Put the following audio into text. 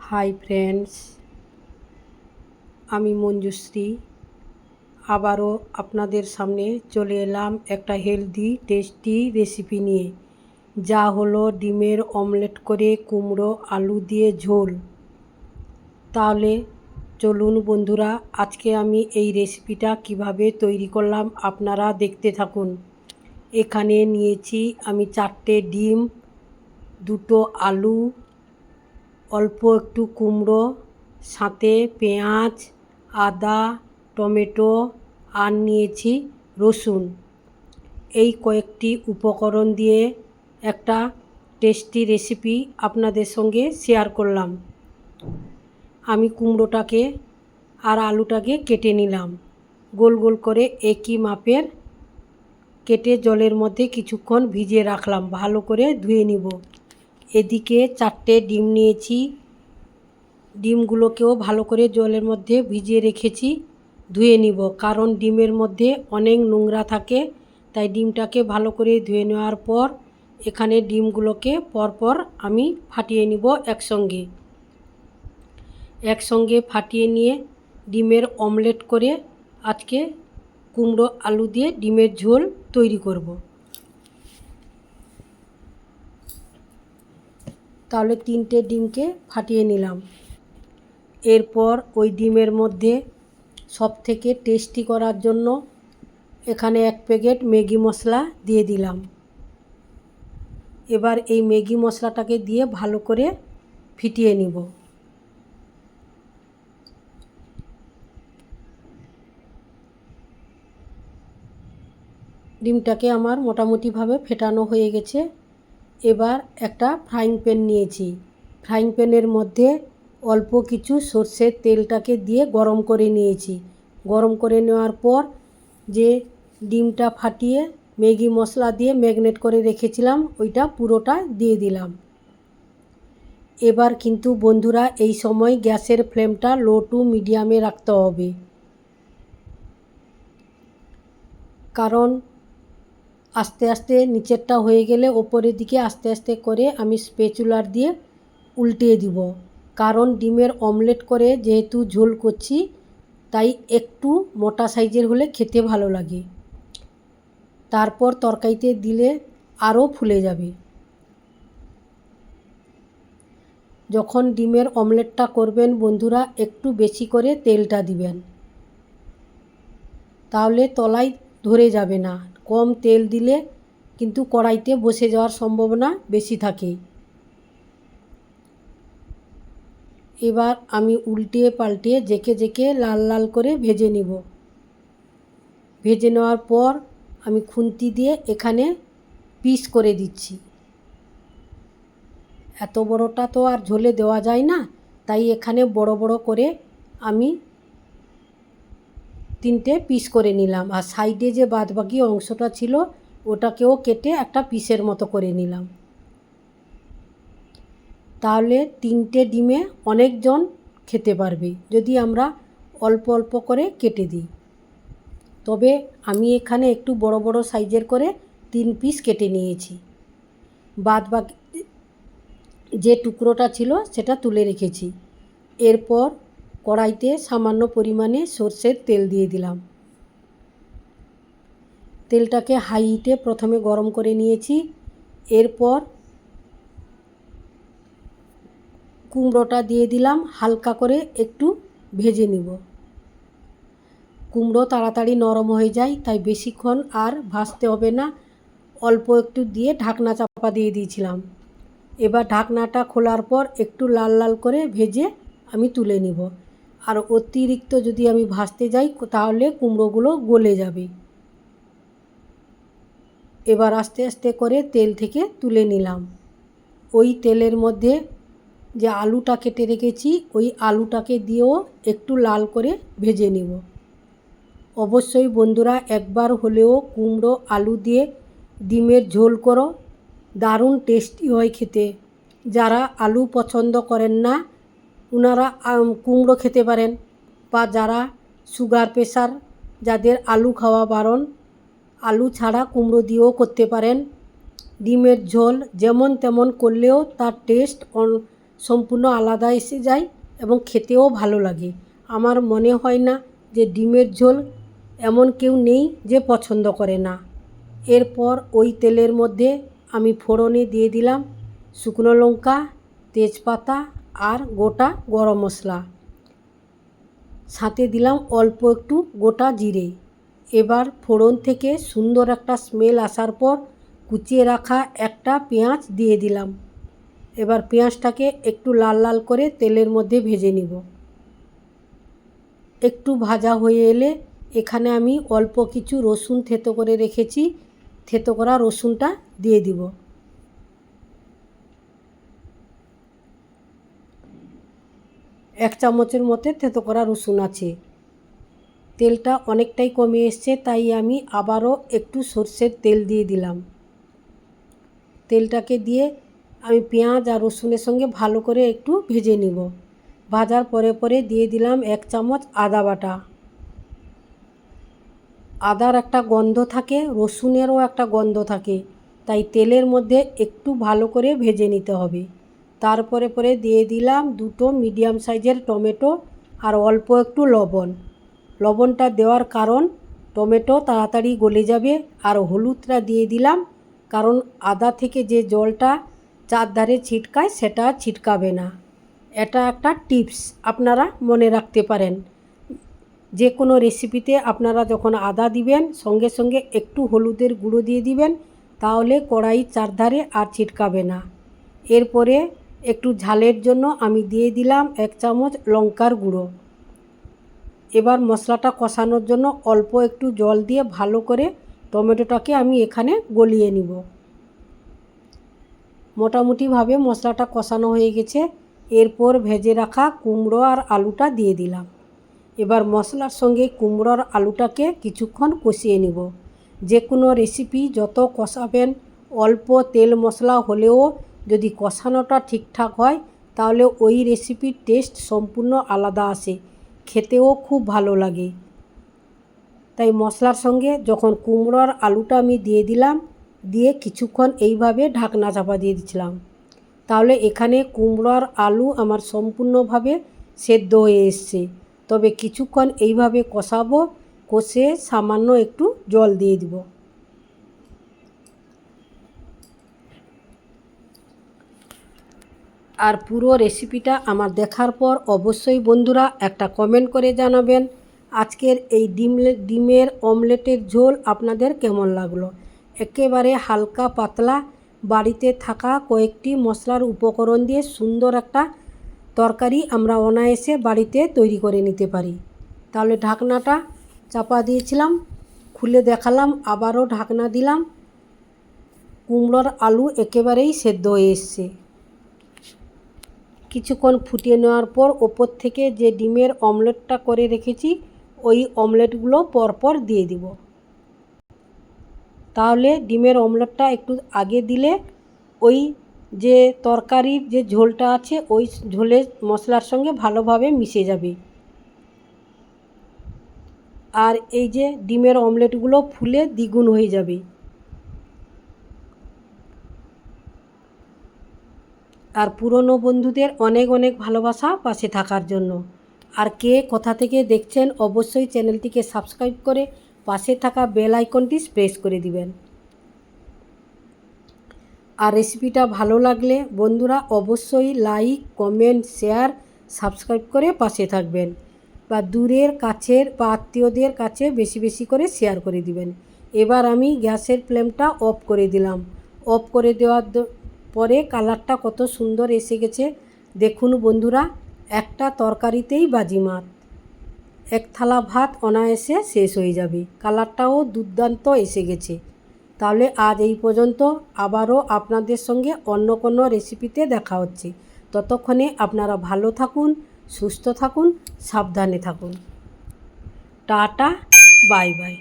Hi friends, আমি মঞ্জুশ্রী আবারও আপনাদের সামনে চলে এলাম একটা হেলদি টেস্টি রেসিপি নিয়ে, যা হলো ডিমের অমলেট করে কুমড়ো আলু দিয়ে ঝোল। তাহলে চলুন বন্ধুরা, আজকে আমি এই রেসিপিটা কিভাবে তৈরি করলাম আপনারা দেখতে থাকুন। এখানে নিয়েছি আমি 4টে ডিম, 2টো আলু, অল্প একটু কুমড়ো, সাথে পেঁয়াজ, আদা, টমেটো আর নিয়েছি রসুন। এই কয়েকটি উপকরণ দিয়ে একটা টেস্টি রেসিপি আপনাদের সঙ্গে শেয়ার করলাম। আমি কুমড়োটাকে আর আলুটাকে কেটে নিলাম, গোল গোল করে একই মাপের কেটে জলের মধ্যে কিছুক্ষণ ভিজিয়ে রাখলাম, ভালো করে ধুয়ে নিব। এদিকে 4টে ডিম নিয়েছি, ডিমগুলোকেও ভালো করে জলের মধ্যে ভিজিয়ে রেখেছি, ধুয়ে নিব, কারণ ডিমের মধ্যে অনেক নোংরা থাকে। তাই ডিমটাকে ভালো করে ধুয়ে নেওয়ার পর এখানে ডিমগুলোকে পরপর আমি ফাটিয়ে নিব একসঙ্গে ফাটিয়ে নিয়ে ডিমের অমলেট করে আজকে কুমড়ো আলু দিয়ে ডিমের ঝোল তৈরি করব। তাহলে 3টে ডিমকে ফাটিয়ে নিলাম। এরপর ওই ডিমের মধ্যে সবথেকে টেস্টি করার জন্য এখানে 1 প্যাকেট ম্যাগি মশলা দিয়ে দিলাম। এবার এই ম্যাগি মশলাটাকে দিয়ে ভালো করে ফিটিয়ে নিব। ডিমটাকে আমার মোটামুটিভাবে ফেটানো হয়ে গেছে। এবার একটা ফ্রাইং প্যান নিয়েছি, ফ্রাইং প্যানের মধ্যে অল্প কিছু সর্ষের তেলটাকে দিয়ে গরম করে নিয়েছি। গরম করে নেওয়ার পর যে ডিমটা ফাটিয়ে ম্যাগি মশলা দিয়ে ম্যারিনেট করে রেখেছিলাম, ওইটা পুরোটা দিয়ে দিলাম। এবার কিন্তু বন্ধুরা এই সময় গ্যাসের ফ্লেমটা লো টু মিডিয়ামে রাখতে হবে, কারণ আস্তে আস্তে নিচেরটা হয়ে গেলে ওপরের দিকে আস্তে আস্তে করে আমি স্প্যাচুলার দিয়ে উল্টিয়ে দিব, কারণ ডিমের অমলেট করে যেহেতু ঝোল করছি, তাই একটু মোটা সাইজের হলে খেতে ভালো লাগে। তারপর তরকারিতে দিলে আরও ফুলে যাবে। যখন ডিমের অমলেটটা করবেন বন্ধুরা, একটু বেশি করে তেলটা দিবেন, তাহলে তলায় ধরে যাবে না। কম তেল দিলে কিন্তু কড়াইতে বসে যাওয়ার সম্ভাবনা বেশি থাকে। এবার আমি উল্টিয়ে পাল্টিয়ে জেকে লাল লাল করে ভেজে নিব। ভেজে নেওয়ার পর আমি খুন্তি দিয়ে এখানে পিস করে দিচ্ছি। এত বড়টা তো আর ঝোলে দেওয়া যায় না, তাই এখানে বড় বড় করে আমি 3টে পিস করে নিলাম। আর সাইডে যে বাদবাকি অংশটা ছিল ওটাকেও কেটে একটা পিসের মতো করে নিলাম। তাহলে 3টে ডিমে অনেকজন খেতে পারবে যদি আমরা অল্প অল্প করে কেটে দিই। তবে আমি এখানে একটু বড় বড় সাইজের করে 3 পিস কেটে নিয়েছি। বাদবাকি যে টুকরোটা ছিল সেটা তুলে রেখেছি। এরপর কড়াইতে সামান্য পরিমাণে সর্ষের তেল দিয়ে দিলাম। তেলটাকে হাই হিটে প্রথমে গরম করে নিয়েছি। এরপর কুমড়োটা দিয়ে দিলাম, হালকা করে একটু ভেজে নিব। কুমড়ো তাড়াতাড়ি নরম হয়ে যায়, তাই বেশিক্ষণ আর ভাজতে হবে না। অল্প একটু দিয়ে ঢাকনা চাপা দিয়ে দিয়েছিলাম। এবার ঢাকনাটা খোলার পর একটু লাল লাল করে ভেজে আমি তুলে নিব। আর অতিরিক্ত যদি আমি ভাজতে যাই তাহলে কুমড়োগুলো গলে যাবে। এবার আস্তে আস্তে করে তেল থেকে তুলে নিলাম। ওই তেলের মধ্যে যে আলুটা কেটে রেখেছি ওই আলুটাকে দিয়েও একটু লাল করে ভেজে নিব। অবশ্যই বন্ধুরা একবার হলেও কুমড়ো আলু দিয়ে ডিমের ঝোল করো, দারুণ টেস্টি হয় খেতে। যারা আলু পছন্দ করেন না ওনারা কুমড়ো খেতে পারেন, বা যারা সুগার প্রেশার যাদের আলু খাওয়া বারণ, আলু ছাড়া কুমড়ো দিয়েও করতে পারেন। ডিমের ঝোল যেমন তেমন করলেও তার টেস্ট সম্পূর্ণ আলাদা এসে যায় এবং খেতেও ভালো লাগে। আমার মনে হয় না যে ডিমের ঝোল এমন কেউ নেই যে পছন্দ করে না। এরপর ওই তেলের মধ্যে আমি ফোড়নে দিয়ে দিলাম শুকনো লঙ্কা, তেজপাতা আর গোটা গরম মশলা, সাথে দিলাম অল্প একটু গোটা জিরে। এবার ফোড়ন থেকে সুন্দর একটা স্মেল আসার পর কুচিয়ে রাখা একটা পেঁয়াজ দিয়ে দিলাম। এবার পেঁয়াজটাকে একটু লাল লাল করে তেলের মধ্যে ভেজে নিব। একটু ভাজা হয়ে এলে এখানে আমি অল্প কিছু রসুন থেতো করে রেখেছি, থেতো করা রসুনটা দিয়ে দিব। এক চামচের মতো থেতো করা রসুন আছে। তেলটা অনেকটাই কমে এসছে, তাই আমি আবারও একটু সরষের তেল দিয়ে দিলাম। তেলটাকে দিয়ে আমি পেঁয়াজ আর রসুনের সঙ্গে ভালো করে একটু ভেজে নিব। ভাজার পরে পরে দিয়ে দিলাম 1 চামচ আদা বাটা। আদার একটা গন্ধ থাকে, রসুনেরও একটা গন্ধ থাকে, তাই তেলের মধ্যে একটু ভালো করে ভেজে নিতে হবে। তারপরে পরে দিয়ে দিলাম 2টো মিডিয়াম সাইজের টমেটো আর অল্প একটু লবণ। লবণটা দেওয়ার কারণ টমেটো তাড়াতাড়ি গলে যাবে। আর হলুদটা দিয়ে দিলাম কারণ আদা থেকে যে জলটা চারধারে ছিটকায় সেটা ছিটকাবে না। এটা একটা টিপস আপনারা মনে রাখতে পারেন। যে কোনো রেসিপিতে আপনারা যখন আদা দিবেন সঙ্গে সঙ্গে একটু হলুদের গুঁড়ো দিয়ে দিবেন, তাহলে কড়াইয়ের চারধারে আর ছিটকাবে না। এরপরে একটু ঝালের জন্য আমি দিয়ে দিলাম 1 চামচ লঙ্কার গুঁড়ো। এবার মশলাটা কষানোর জন্য অল্প একটু জল দিয়ে ভালো করে টমেটোটাকে আমি এখানে গলিয়ে নিব। মোটামুটিভাবে মশলাটা কষানো হয়ে গেছে। এরপর ভেজে রাখা কুমড়ো আর আলুটা দিয়ে দিলাম। এবার মশলার সঙ্গে কুমড়োর আলুটাকে কিছুক্ষণ কষিয়ে নিব। যে কোনো রেসিপি যত কষাবেন, অল্প তেল মশলা হলেও যদি কষানোটা ঠিকঠাক হয় তাহলে ওই রেসিপির টেস্ট সম্পূর্ণ আলাদা আসে, খেতেও খুব ভালো লাগে। তাই মশলার সঙ্গে যখন কুমড়োর আলুটা আমি দিয়ে দিলাম, দিয়ে কিছুক্ষণ এইভাবে ঢাকনা চাপা দিয়ে দিচ্ছিলাম। তাহলে এখানে কুমড়োর আলু আমার সম্পূর্ণভাবে সেদ্ধ হয়ে এসছে। তবে কিছুক্ষণ এইভাবে কষাবো, কষে সামান্য একটু জল দিয়ে দিব। আর পুরো রেসিপিটা আমার দেখার পর অবশ্যই বন্ধুরা একটা কমেন্ট করে জানাবেন আজকের এই ডিমের অমলেটের ঝোল আপনাদের কেমন লাগলো। একেবারে হালকা পাতলা বাড়িতে থাকা কয়েকটি মশলার উপকরণ দিয়ে সুন্দর একটা তরকারি আমরা অনায়াসে বাড়িতে তৈরি করে নিতে পারি। তাহলে ঢাকনাটা চাপা দিয়েছিলাম, খুলে দেখালাম, আবারও ঢাকনা দিলাম। কুমড়োর আলু একেবারেই সেদ্ধ হয়ে এসছে। কিছুক্ষণ ফুটিয়ে নেওয়ার পর ওপর থেকে যে ডিমের অমলেটটা করে রেখেছি ওই অমলেটগুলো পরপর দিয়ে দিব। তাহলে ডিমের অমলেটটা একটু আগে দিলে ওই যে তরকারির যে ঝোলটা আছে ওই ঝোলের মশলার সঙ্গে ভালোভাবে মিশে যাবে। আর এই যে ডিমের অমলেটগুলো ফুলে দ্বিগুণ হয়ে যাবে। আর পুরনো বন্ধুদের অনেক অনেক ভালোবাসা পাশে থাকার জন্য। আর কে কোথা থেকে দেখছেন অবশ্যই চ্যানেলটিকে সাবস্ক্রাইব করে পাশে থাকা বেল আইকনটি প্রেস করে দিবেন। আর রেসিপিটা ভালো লাগলে বন্ধুরা অবশ্যই লাইক, কমেন্ট, শেয়ার, সাবস্ক্রাইব করে পাশে থাকবেন। বা দূরের কাছের বা আত্মীয়দের কাছে বেশি বেশি করে শেয়ার করে দিবেন। এবার আমি গ্যাসের ফ্লেমটা অফ করে দিলাম। অফ করে দেওয়ার পরে কালারটা কত সুন্দর এসে গেছে দেখুন বন্ধুরা। একটা তরকারিতেই বাজিমাত, এক থালা ভাত অনায়াসে শেষ হয়ে যাবে। কালারটাও দুর্দান্ত এসে গেছে। তাহলে আজ এই পর্যন্ত, আবারও আপনাদের সঙ্গে অন্য কোনো রেসিপিতে দেখা হচ্ছে। ততক্ষণে আপনারা ভালো থাকুন, সুস্থ থাকুন, সাবধানে থাকুন। Tata, bye bye.